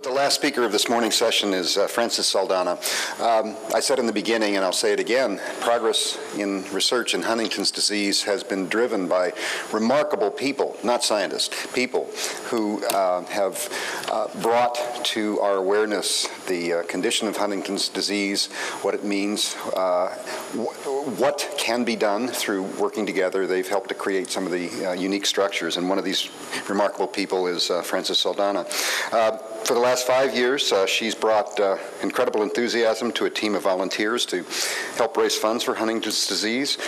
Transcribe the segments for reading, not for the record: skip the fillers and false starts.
The last speaker of this morning's session is Francis Saldana. I said in the beginning, and I'll say it again, progress in research in Huntington's disease has been driven by remarkable people, not scientists, people who have brought to our awareness the condition of Huntington's disease, what it means, what can be done through working together. They've helped to create some of the unique structures, and one of these remarkable people is Francis Saldana. For the last 5 years, she's brought incredible enthusiasm to a team of volunteers to help raise funds for Huntington's disease.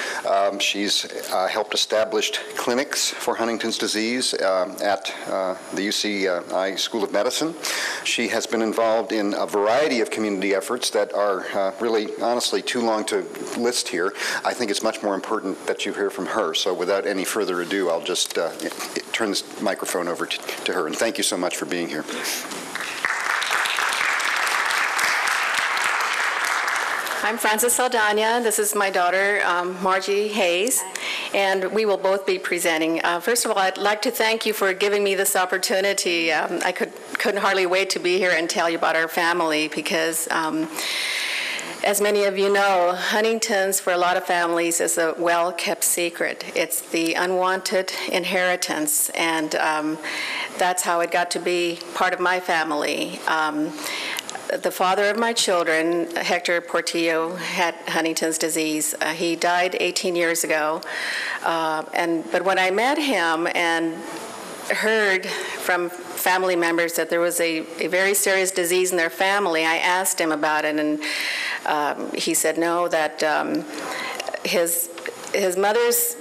She's helped establish clinics for Huntington's disease at the UCI School of Medicine. She has been involved in a variety of community efforts that are really, honestly, too long to list here. I think it's much more important that you hear from her. So without any further ado, I'll just turn this microphone over to her. And thank you so much for being here. I'm Francis Saldana. This is my daughter, Margie Hayes, and we will both be presenting. First of all, I'd like to thank you for giving me this opportunity. I couldn't hardly wait to be here and tell you about our family because, as many of you know, Huntington's for a lot of families is a well-kept secret. It's the unwanted inheritance, and that's how it got to be part of my family. The father of my children, Hector Portillo, had Huntington's disease. He died 18 years ago. But when I met him and heard from family members that there was a very serious disease in their family, I asked him about it, and he said no, that his mother's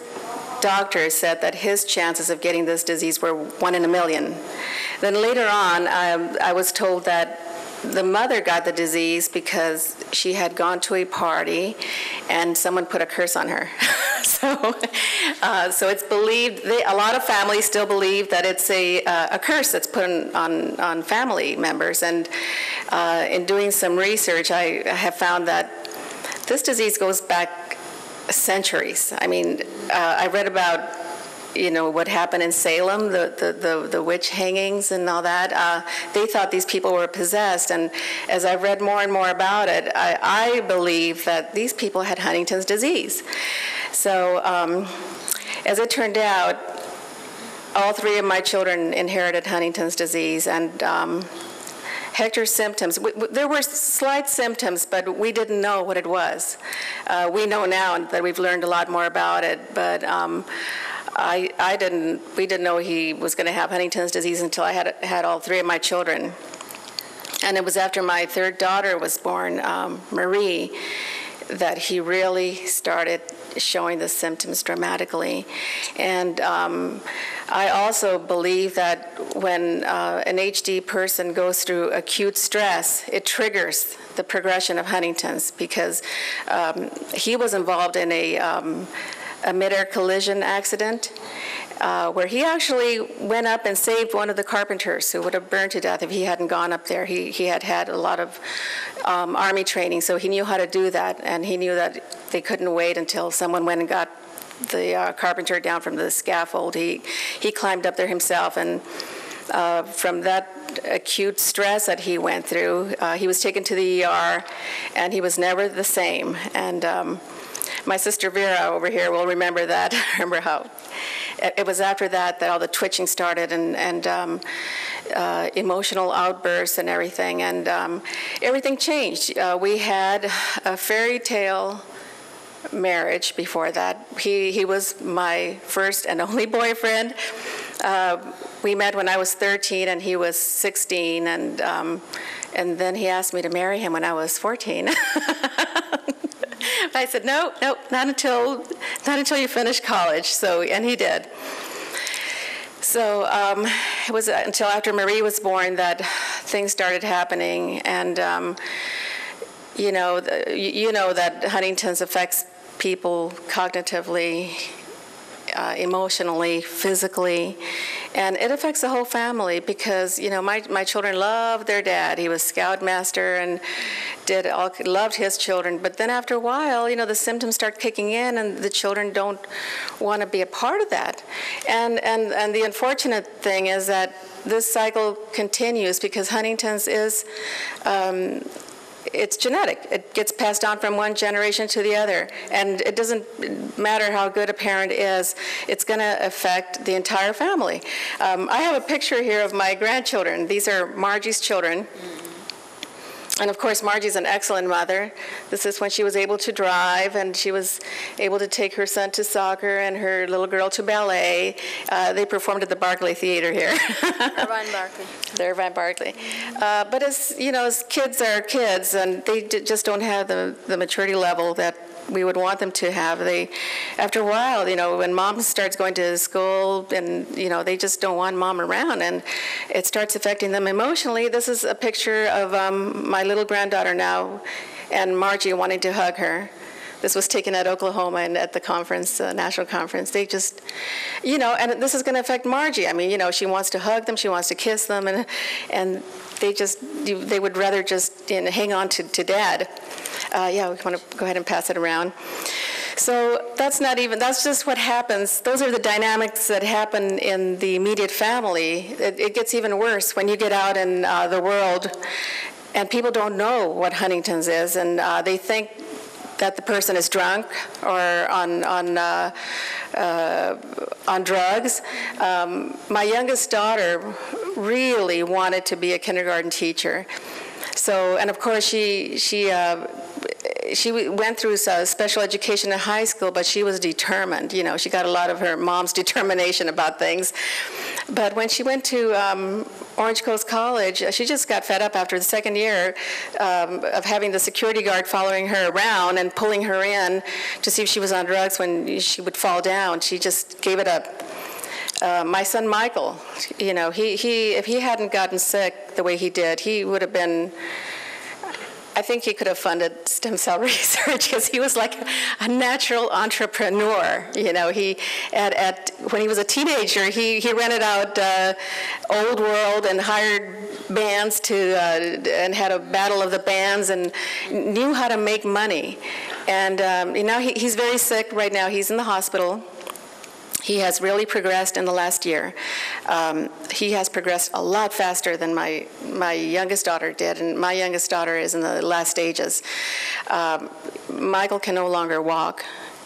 doctor said that his chances of getting this disease were 1 in a million. Then later on, I was told that the mother got the disease because she had gone to a party and someone put a curse on her. So it's believed, a lot of families still believe that it's a curse that's put on family members. And in doing some research, I have found that this disease goes back centuries. I mean, I read about what happened in Salem, the witch hangings and all that. They thought these people were possessed, and as I've read more and more about it, I believe that these people had Huntington's disease. So as it turned out, all 3 of my children inherited Huntington's disease, and Hector's symptoms, there were slight symptoms, but we didn't know what it was. We know now that we've learned a lot more about it, but we didn't know he was going to have Huntington's disease until I had all 3 of my children. And it was after my 3rd daughter was born, Marie, that he really started showing the symptoms dramatically. And I also believe that when an HD person goes through acute stress, it triggers the progression of Huntington's, because he was involved in a mid-air collision accident where he actually went up and saved one of the carpenters who would have burned to death if he hadn't gone up there. He had a lot of Army training, so he knew how to do that, and he knew that they couldn't wait until someone went and got the carpenter down from the scaffold. He climbed up there himself, and from that acute stress that he went through, he was taken to the ER, and he was never the same. And my sister Vera over here will remember that. Remember how it was after that all the twitching started, and emotional outbursts and everything, and everything changed. We had a fairy tale marriage before that. He was my first and only boyfriend. We met when I was 13 and he was 16, and then he asked me to marry him when I was 14. I said, no, not until you finish college. So, and he did. So it was until after Marie was born that things started happening, and you know that Huntington's affects people cognitively, emotionally, physically, and it affects the whole family, because my children loved their dad. He was scoutmaster and loved his children, but then after a while, the symptoms start kicking in, and the children don't want to be a part of that. And the unfortunate thing is that this cycle continues because Huntington's is, it's genetic. It gets passed on from one generation to the other. And it doesn't matter how good a parent is, it's going to affect the entire family. I have a picture here of my grandchildren. These are Margie's children. And of course, Margie's an excellent mother. This is when she was able to drive, and she was able to take her son to soccer and her little girl to ballet. They performed at the Barclay Theater here. Irvine Barclay. The Irvine Barclay. But as you know, as kids are kids, and they just don't have the maturity level that we would want them to have. They, after a while, you know, when mom starts going to school, and you know, they just don't want mom around, and it starts affecting them emotionally. This is a picture of my little granddaughter now, and Margie wanting to hug her. This was taken at Oklahoma and at the conference, national conference. They just, you know, and this is going to affect Margie. I mean, you know, she wants to hug them, she wants to kiss them, and they would rather just, you know, hang on to Dad. Yeah, we want to go ahead and pass it around. So that's just what happens. Those are the dynamics that happen in the immediate family. It gets even worse when you get out in the world and people don't know what Huntington's is, and they think that the person is drunk or on drugs. My youngest daughter really wanted to be a kindergarten teacher. So, and of course she went through special education in high school, but she was determined. You know, she got a lot of her mom's determination about things. But when she went to Orange Coast College, she just got fed up after the second year of having the security guard following her around and pulling her in to see if she was on drugs when she would fall down. She just gave it up. My son Michael, you know, if he hadn't gotten sick the way he did, he would have been, I think he could have funded stem cell research because he was like a natural entrepreneur. You know, when he was a teenager, he rented out Old World and hired bands and had a battle of the bands and knew how to make money. And you know, he's very sick right now. He's in the hospital. He has really progressed in the last year. He has progressed a lot faster than my youngest daughter did, and my youngest daughter is in the last stages. Michael can no longer walk.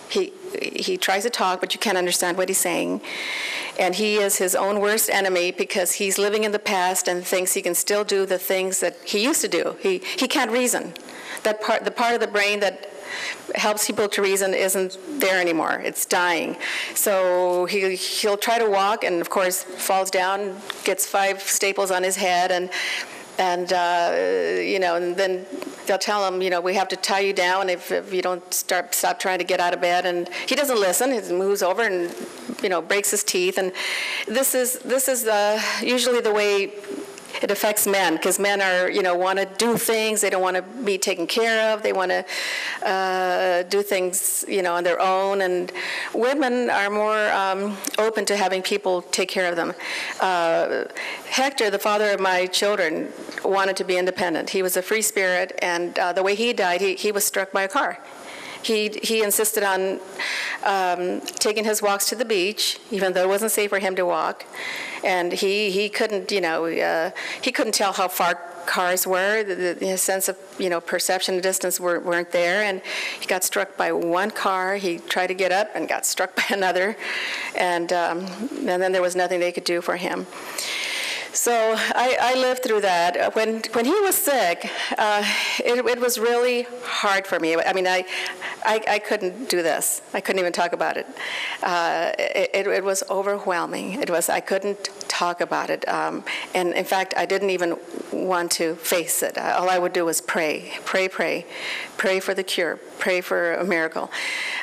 He tries to talk, but you can't understand what he's saying. And he is his own worst enemy because he's living in the past and thinks he can still do the things that he used to do. He can't reason. The part of the brain that helps people to reason isn't there anymore. It's dying. So he'll try to walk, and of course falls down, gets 5 staples on his head, and you know, and then they'll tell him, you know, we have to tie you down if you don't stop trying to get out of bed. And he doesn't listen. He moves over and, you know, breaks his teeth. And this is usually the way it affects men, because men are, you know, want to do things. They don't want to be taken care of. They want to do things, you know, on their own. And women are more open to having people take care of them. Hector, the father of my children, wanted to be independent. He was a free spirit, and the way he died, he was struck by a car. He insisted on taking his walks to the beach, even though it wasn't safe for him to walk. And he couldn't, you know, he couldn't tell how far cars were. The sense of, you know, perception and distance weren't there. And he got struck by one car. He tried to get up and got struck by another. And then there was nothing they could do for him. So I lived through that. When he was sick, it was really hard for me. I mean, I couldn't do this. I couldn't even talk about it. It was overwhelming. I couldn't talk about it. And in fact, I didn't even want to face it. All I would do was pray for the cure, pray for a miracle.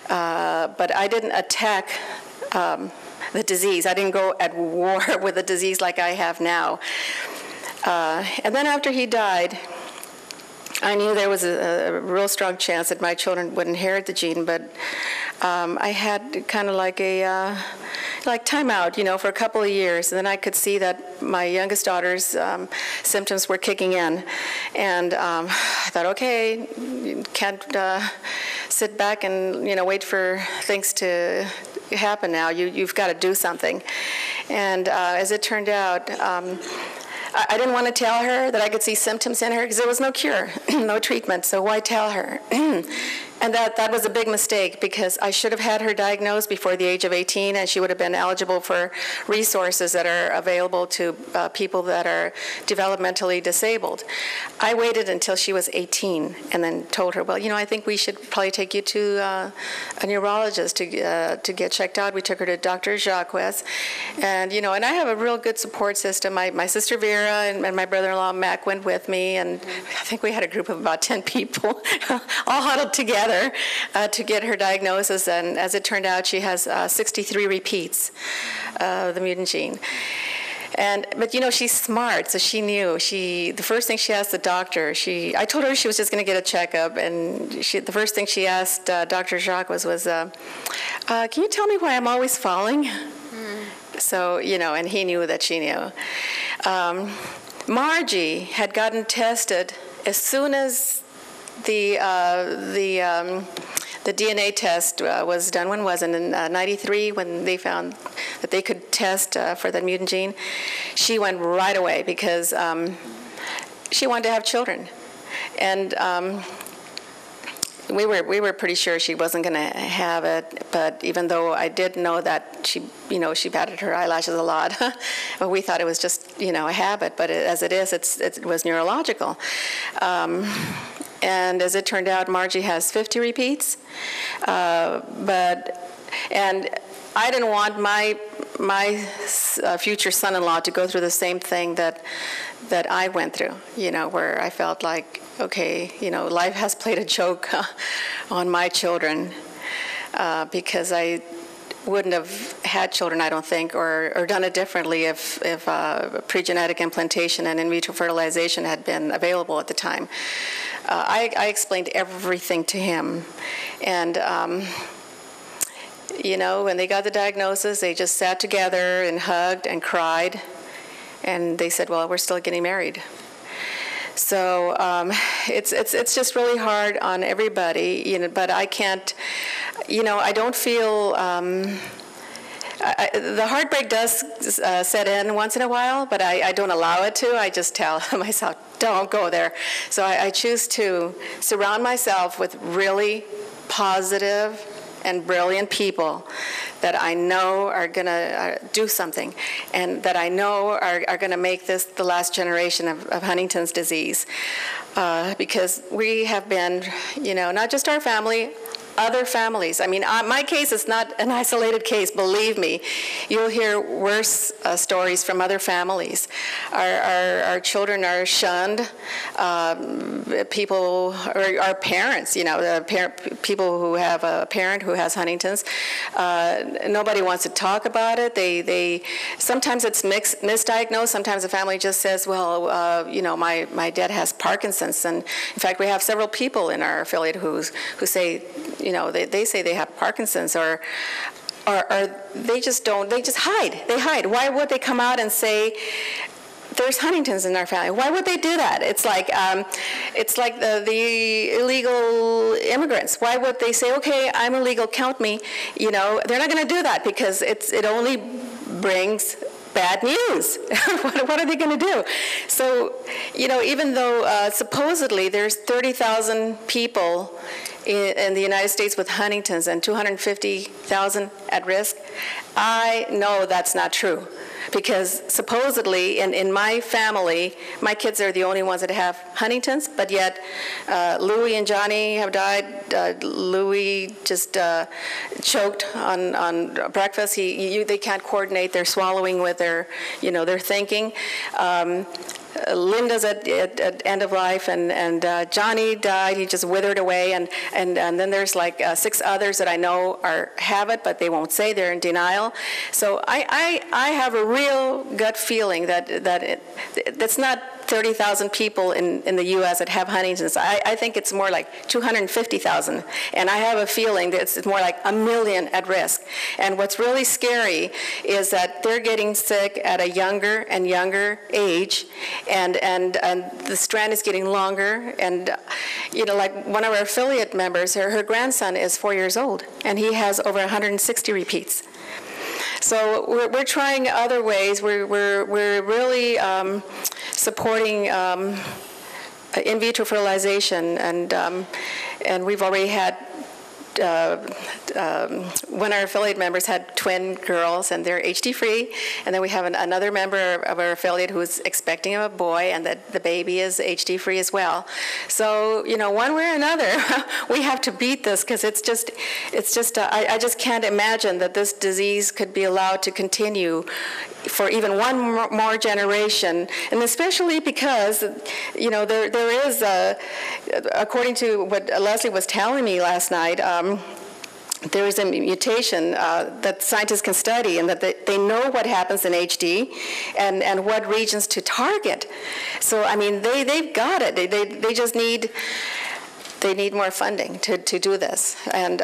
But I didn't attack the disease. I didn't go at war with the disease like I have now. And then after he died, I knew there was a real strong chance that my children would inherit the gene, but I had kind of like a time out, you know, for a couple of years. And then I could see that my youngest daughter's symptoms were kicking in. And I thought, okay, you can't sit back and, you know, wait for things to happen now. You've got to do something. And as it turned out, I didn't want to tell her that I could see symptoms in her because there was no cure, no treatment, so why tell her? And that was a big mistake because I should have had her diagnosed before the age of 18, and she would have been eligible for resources that are available to people that are developmentally disabled. I waited until she was 18 and then told her, well, I think we should probably take you to a neurologist to get checked out. We took her to Dr. Jacques, and and I have a real good support system. My sister Vera and my brother-in-law Mac went with me, and I think we had a group of about 10 people all huddled together to get her diagnosis, and as it turned out, she has 63 repeats of the mutant gene. But she's smart, so she knew. The first thing she asked the doctor, I told her she was just going to get a checkup, and the first thing she asked Dr. Jacques was, can you tell me why I'm always falling? So, and he knew that she knew. Margie had gotten tested as soon as the DNA test was done. When was it? In 93, when they found that they could test for the mutant gene. She went right away because she wanted to have children. And we were pretty sure she wasn't going to have it, but even though I did know that she batted her eyelashes a lot, but we thought it was just, a habit, but as it is, it was neurological. And as it turned out, Margie has 50 repeats, and I didn't want my future son-in-law to go through the same thing that I went through, where I felt like, okay, life has played a joke on my children because I wouldn't have had children, I don't think, or done it differently if pre-genetic implantation and in vitro fertilization had been available at the time. I explained everything to him, and when they got the diagnosis, they just sat together and hugged and cried, and they said, well, we're still getting married. So it's just really hard on everybody, but I can't, I don't feel, the heartbreak does set in once in a while, but I don't allow it to. I just tell myself, don't go there. So I choose to surround myself with really positive and brilliant people that I know are going to do something, and that I know are going to make this the last generation of Huntington's disease. Because we have been, not just our family, other families. I mean, my case is not an isolated case, believe me. You'll hear worse stories from other families. Our children are shunned. People, or our parents, people who have a parent who has Huntington's, nobody wants to talk about it. Sometimes it's misdiagnosed. Sometimes the family just says, well, my dad has Parkinson's. And in fact, we have several people in our affiliate who say, they say they have Parkinson's, or they just don't, they just hide. They hide. Why would they come out and say, there's Huntington's in our family? Why would they do that? It's like the illegal immigrants. Why would they say, okay, I'm illegal, count me? They're not going to do that because it only brings bad news. What are they going to do? So, even though supposedly there's 30,000 people in the United States with Huntington's and 250,000 at risk, I know that's not true. Because supposedly in my family, my kids are the only ones that have Huntington's, but yet Louie and Johnny have died. Louie just choked on breakfast. They can't coordinate their swallowing with their thinking. Linda's at end of life, and Johnny died. He just withered away, and then there's like 6 others that I know have it, but they won't say. They're in denial. So I have a real gut feeling that that's not 30,000 people in the U.S. that have Huntington's. I think it's more like 250,000, and I have a feeling that it's more like 1 million at risk. And what's really scary is that they're getting sick at a younger and younger age, and the strand is getting longer. And like one of our affiliate members, her grandson is 4 years old, and he has over 160 repeats. So we're trying other ways. We're really supporting in vitro fertilization, and we've already had one of our affiliate members had twin girls, and they're HD-free. And then we have another member of our affiliate who's expecting a boy, and that the baby is HD-free as well. So, you know, one way or another, we have to beat this, because it's just I just can't imagine that this disease could be allowed to continue for even one more generation, and especially because, you know, there is, according to what Leslie was telling me last night, there is a mutation that scientists can study, and that they know what happens in HD and what regions to target. So, I mean, they've got it. They just need more funding to do this. And,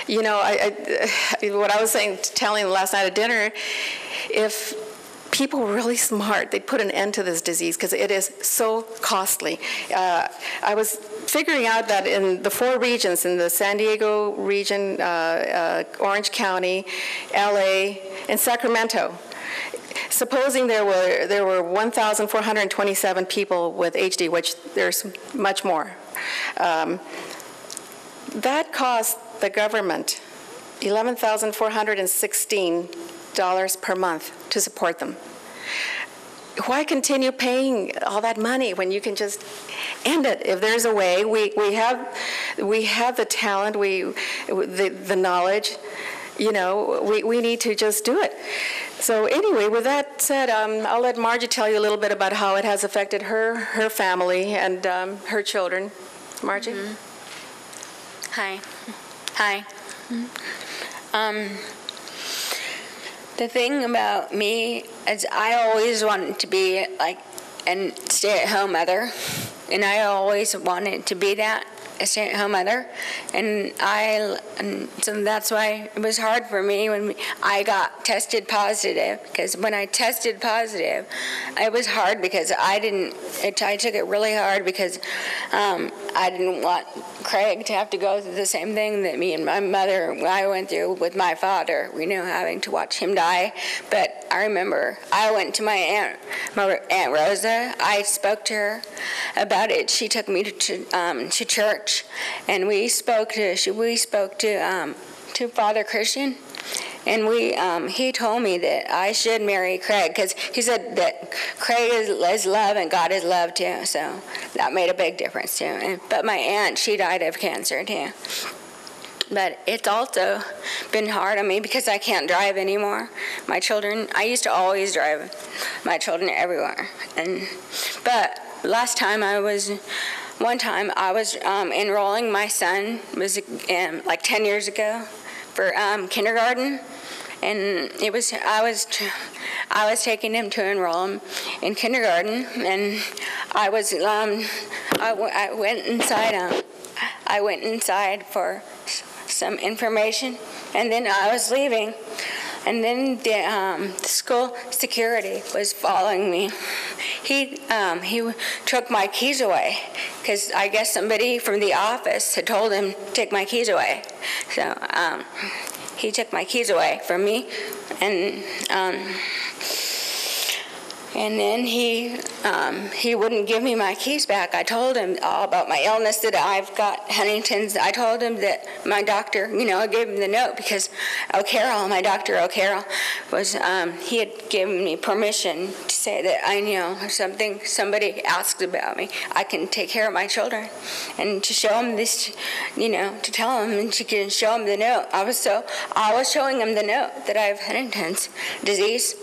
you know, what I was telling last night at dinner, if people were really smart, they'd put an end to this disease, because it is so costly. I was figuring out that in the 4 regions, in the San Diego region, Orange County, LA, and Sacramento, supposing there were 1,427 people with HD, which there's much more, that cost the government $11,416 per month to support them. Why continue paying all that money when you can just end it? If there's a way, we have the talent, the knowledge, you know, we need to just do it. So anyway, with that said, I'll let Margie tell you a little bit about how it has affected her family and her children. Margie? Mm-hmm. Hi. The thing about me is I always wanted to be like a stay-at-home mother, and I always wanted to be that, a stay-at-home mother, and so that's why it was hard for me when I got tested positive, because when I tested positive, it was hard because I took it really hard because I didn't want Craig to have to go through the same thing that me and my mother, I went through with my father, having to watch him die. But I remember I went to my Aunt Rosa. I spoke to her about it. She took me to church, and we spoke to Father Christian, and he told me that I should marry Craig, because he said that Craig is love and God is love too. So that made a big difference too. But my aunt, she died of cancer too. But it's also been hard on me because I can't drive anymore. My children, I used to always drive my children everywhere. But last time one time I was enrolling my son, was like 10 years ago, for kindergarten, and I was taking him to enroll him in kindergarten, and I went inside for some information, and then I was leaving, and then the school security was following me. He took my keys away, because I guess somebody from the office had told him to take my keys away. So he took my keys away from me, and then he wouldn't give me my keys back. I told him all about my illness, that I've got Huntington's. I told him that my doctor, I gave him the note, because Dr. O'Carroll was, he had given me permission to say that somebody asked about me, I can take care of my children, and to show him this, to tell him, and she can show him the note. I was showing him the note that I have Huntington's disease,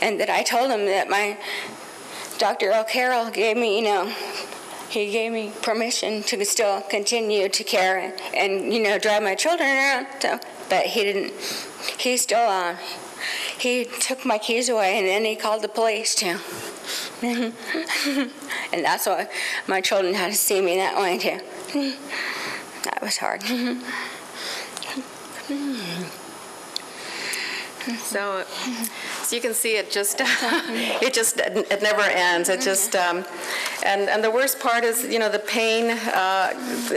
and that I told him that my Dr. O'Carroll gave me, he gave me permission to still continue to care and drive my children around. So, but he didn't. He still, he took my keys away, and then he called the police too. And that's why my children had to see me that way too. That was hard. So you can see it just, it never ends. It just, and the worst part is, you know, the pain.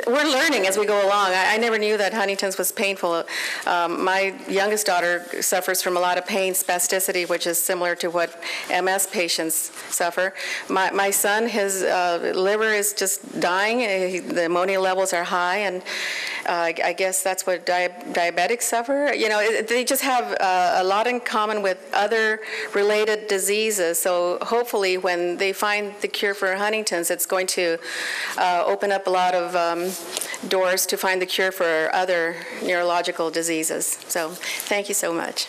We're learning as we go along. I never knew that Huntington's was painful. My youngest daughter suffers from a lot of pain, spasticity, which is similar to what MS patients suffer. My son, his liver is just dying. The ammonia levels are high, and I guess that's what diabetics suffer. You know, they just have a lot in common with other related diseases. So hopefully when they find the cure for Huntington's, it's going to open up a lot of doors to find the cure for other neurological diseases. So thank you so much.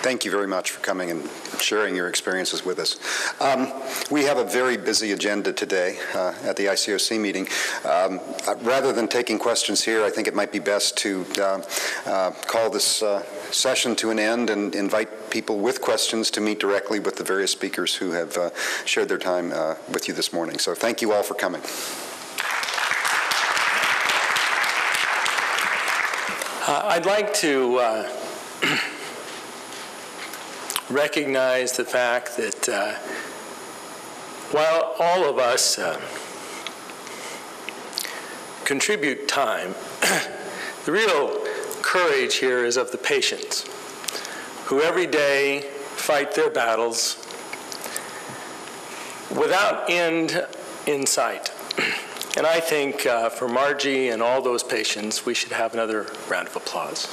Thank you very much for coming and sharing your experiences with us. We have a very busy agenda today at the ICOC meeting. Rather than taking questions here, I think it might be best to call this session to an end and invite people with questions to meet directly with the various speakers who have shared their time with you this morning. So thank you all for coming. I'd like to recognize the fact that while all of us contribute time, the real courage here is of the patients who every day fight their battles without end in sight. And I think for Margie and all those patients, we should have another round of applause.